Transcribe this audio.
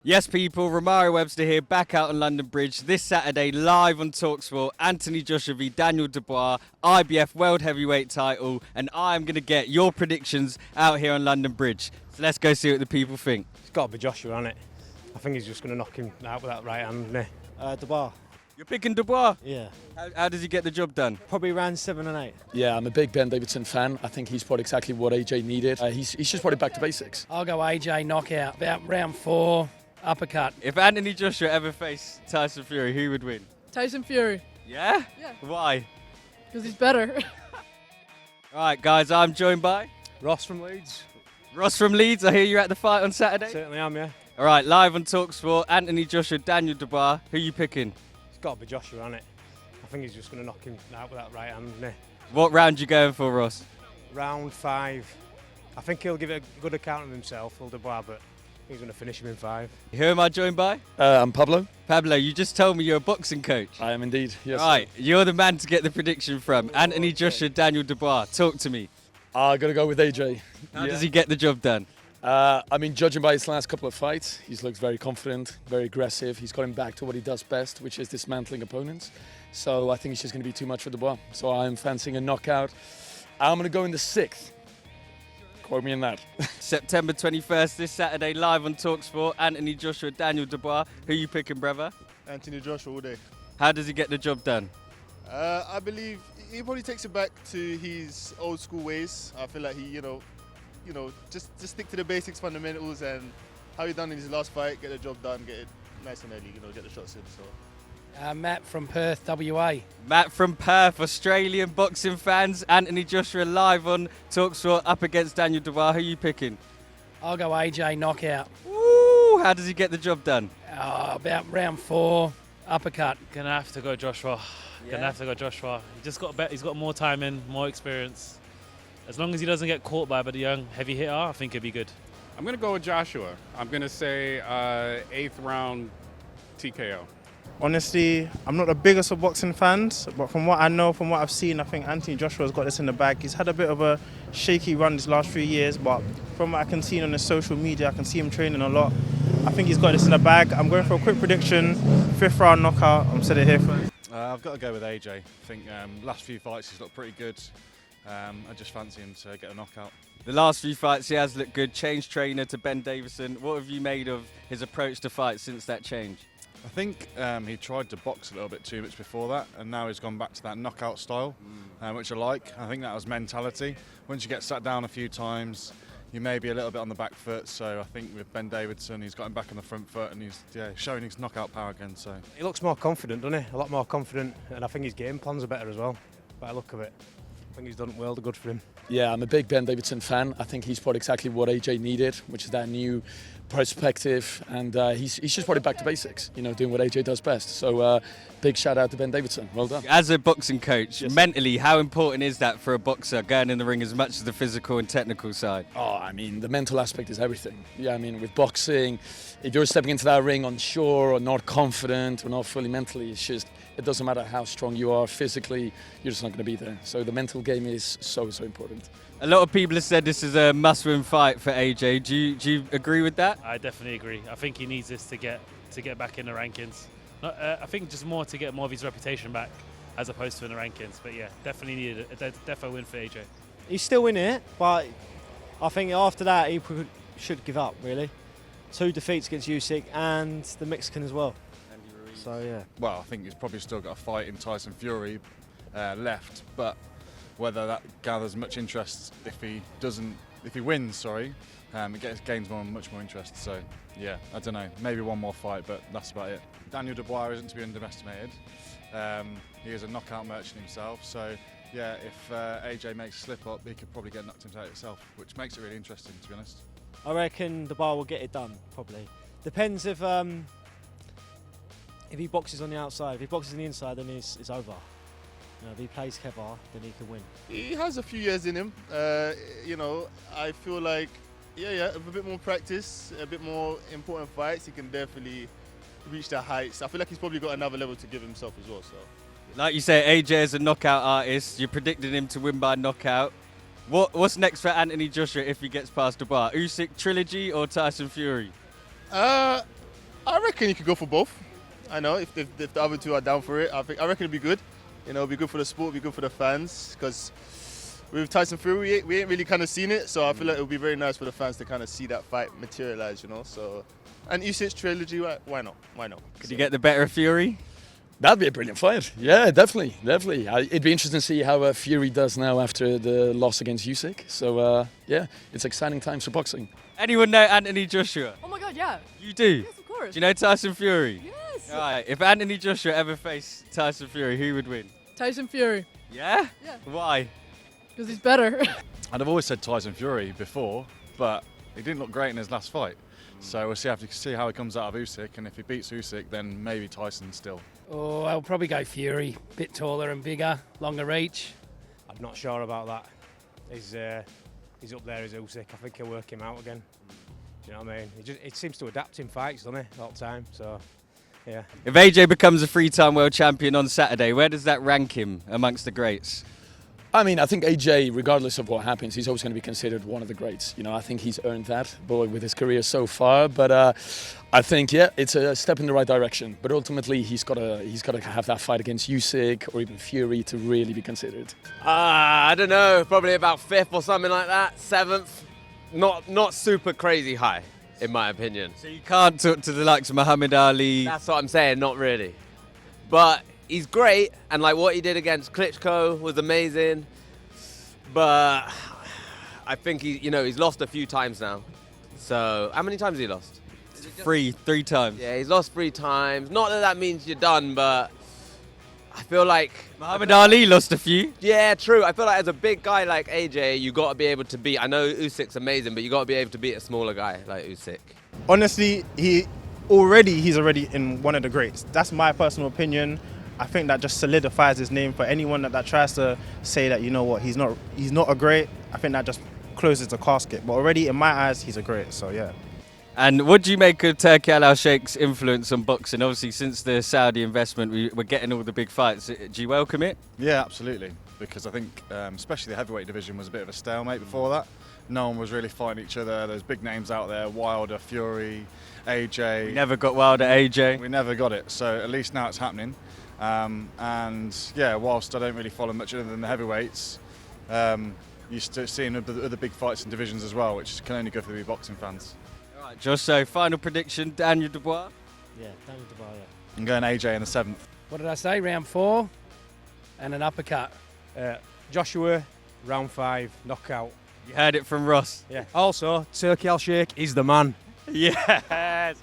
Yes, people, Romario Webster here, back out on London Bridge this Saturday, live on talkSPORT. Anthony Joshua v Daniel Dubois, IBF World Heavyweight title, and I'm going to get your predictions out here on London Bridge. So let's go see what the people think. It's got to be Joshua, hasn't it? I think he's just going to knock him out with that right hand, isn't he? Dubois. You're picking Dubois? Yeah. How does he get the job done? Probably round 7 and 8. Yeah, I'm a big Ben Davidson fan. I think he's brought exactly what AJ needed. He's just brought it back to basics. I'll go AJ knockout, about round 4. Uppercut. If Anthony Joshua ever faced Tyson Fury, who would win? Tyson Fury. Yeah? Yeah. Why? Because he's better. All right, guys, I'm joined by Ross from Leeds. Ross from Leeds. I hear you're at the fight on Saturday. Certainly am, yeah. All right, live on talkSPORT, Anthony Joshua, Daniel Dubois. Who are you picking? It's got to be Joshua, hasn't it? I think he's just going to knock him out with that right hand, isn't he? What round you going for, Ross? Round 5. I think he'll give it a good account of himself, Dubois, but he's going to finish him in 5. Who am I joined by? I'm Pablo. Pablo, you just told me you're a boxing coach. I am indeed, yes. Right, you're the man to get the prediction from. Anthony Joshua, Daniel Dubois. Talk to me. I got to go with AJ. How does he get the job done? Judging by his last couple of fights, he's looked very confident, very aggressive. He's got him back to what he does best, which is dismantling opponents. So I think it's just going to be too much for Dubois. So I'm fancying a knockout. I'm going to go in the 6th. Quote me in that. September 21st, this Saturday, live on talkSPORT. Anthony Joshua, Daniel Dubois. Who you picking, brother? Anthony Joshua all day. How does he get the job done? I believe he probably takes it back to his old school ways. I feel like he, just stick to the basics, fundamentals, and how he done in his last fight, get the job done, get it nice and early, get the shots in. So. Matt from Perth, WA. Matt from Perth, Australian boxing fans. Anthony Joshua live on talkSPORT up against Daniel Dubois. Who are you picking? I'll go AJ knockout. Woo! How does he get the job done? About round 4. Uppercut. Gonna have to go Joshua. He's got more time in, more experience. As long as he doesn't get caught by a young heavy hitter, I think he'll be good. I'm gonna go with Joshua. I'm gonna say 8th round TKO. Honestly, I'm not the biggest of boxing fans, but from what I know, from what I've seen, I think Anthony Joshua's got this in the bag. He's had a bit of a shaky run these last few years, but from what I can see on his social media, I can see him training a lot. I think he's got this in the bag. I'm going for a quick prediction, 5th round knockout. I'm said it here first. I've got to go with AJ. I think last few fights he's looked pretty good. I just fancy him to get a knockout. The last few fights he has looked good. Changed trainer to Ben Davison. What have you made of his approach to fight since that change? I think he tried to box a little bit too much before that, and now he's gone back to that knockout style, which I like. I think that was mentality. Once you get sat down a few times, you may be a little bit on the back foot. So I think with Ben Davidson, he's got him back on the front foot, and he's showing his knockout power again. So He looks more confident, doesn't he? A lot more confident, and I think his game plans are better as well, by the look of it. I think he's done well, good for him. Yeah, I'm a big Ben Davidson fan. I think he's brought exactly what AJ needed, which is that new perspective, and he's just brought it back to basics, doing what AJ does best. So big shout out to Ben Davidson. Well done. As a boxing coach, Yes. mentally, how important is that for a boxer going in the ring as much as the physical and technical side? The mental aspect is everything. Yeah, with boxing, if you're stepping into that ring unsure or not confident or not fully mentally, it doesn't matter how strong you are physically, you're just not going to be there. So the mental game is so important. A lot of people have said this is a must-win fight for AJ. Do you agree with that? I definitely agree. I think he needs this to get back in the rankings. I think just more to get more of his reputation back, as opposed to in the rankings. But yeah, definitely needed a defo win for AJ. He's still in it, but I think after that he should give up, really. 2 defeats against Usyk and the Mexican as well. So yeah. well, I think he's probably still got a fight in Tyson Fury left, but whether that gathers much interest if he wins, it gains much more interest. So yeah, I don't know, maybe one more fight, but that's about it. Daniel Dubois isn't to be underestimated. He is a knockout merchant himself, so yeah, if AJ makes a slip up, he could probably get knocked out himself, which makes it really interesting, to be honest. I reckon Dubois will get it done, probably. Depends if he boxes on the outside. If he boxes on the inside, then it's over. If he plays clever, then he can win. He has a few years in him. I feel like, with a bit more practice, a bit more important fights, he can definitely reach the heights. I feel like he's probably got another level to give himself as well. So, Like you say, AJ is a knockout artist. You're predicting him to win by knockout. What's next for Anthony Joshua if he gets past Dubois? Usyk trilogy or Tyson Fury? reckon you could go for both. I know if the other two are down for it, I reckon it'd be good. You know, it'd be good for the sport, it'd be good for the fans. Because with Tyson Fury, we ain't really kind of seen it, so I feel like it would be very nice for the fans to kind of see that fight materialize. You know, so and Usyk trilogy, why not? Why not? Could you get the better of Fury? That'd be a brilliant fight. Yeah, definitely. It'd be interesting to see how Fury does now after the loss against Usyk. So, yeah, it's exciting times for boxing. Anyone know Anthony Joshua? Oh my God, yeah. You do? Yes, of course. Do you know Tyson Fury? Yes. All right, if Anthony Joshua ever faced Tyson Fury, who would win? Tyson Fury. Yeah? Yeah. Why? Because he's better. And I've always said Tyson Fury before, but he didn't look great in his last fight. So we'll see how he comes out of Usyk, and if he beats Usyk, then maybe Tyson still. Oh, I'll probably go Fury. Bit taller and bigger, longer reach. I'm not sure about that. He's up there as Usyk. I think he'll work him out again. Do you know what I mean? It seems to adapt in fights, doesn't he, all the time? So, yeah. If AJ becomes a three-time world champion on Saturday, where does that rank him amongst the greats? I mean, I think AJ, regardless of what happens, he's always going to be considered one of the greats. You know, I think he's earned that, boy, with his career so far. But I think, yeah, it's a step in the right direction. But ultimately, he's got to have that fight against Usyk or even Fury to really be considered. I don't know, probably about 5th or something like that, 7th. Not super crazy high, in my opinion. So you can't talk to the likes of Muhammad Ali. That's what I'm saying, not really. But he's great, and like what he did against Klitschko was amazing. But I think he's lost a few times now. So how many times has he lost? Three times. Yeah, he's lost 3 times. Not that means you're done, but I feel like Muhammad Ali lost a few. Yeah, true. I feel like as a big guy like AJ, you got to be able to beat. I know Usyk's amazing, but you got to be able to beat a smaller guy like Usyk. Honestly, he's already in one of the greats. That's my personal opinion. I think that just solidifies his name for anyone that tries to say that, you know what, he's not a great. I think that just closes the casket. But already in my eyes, he's a great. So yeah. And what do you make of Turki Al Sheikh's influence on boxing? Obviously, since the Saudi investment, we're getting all the big fights. Do you welcome it? Yeah, absolutely. Because I think, especially the heavyweight division was a bit of a stalemate before that. No one was really fighting each other. There's big names out there: Wilder, Fury, AJ. We never got Wilder, AJ. We never got it. So at least now it's happening. And yeah, whilst I don't really follow much other than the heavyweights, you're still seeing other big fights and divisions as well, which can only go for the boxing fans. All right, Josh, so final prediction, Daniel Dubois? Yeah, Daniel Dubois, yeah. I'm going AJ in the 7th. What did I say? Round 4 and an uppercut. Joshua, round 5, knockout. You heard it from Ross. Yeah. Also, Turki Al Sheikh is the man. Yes.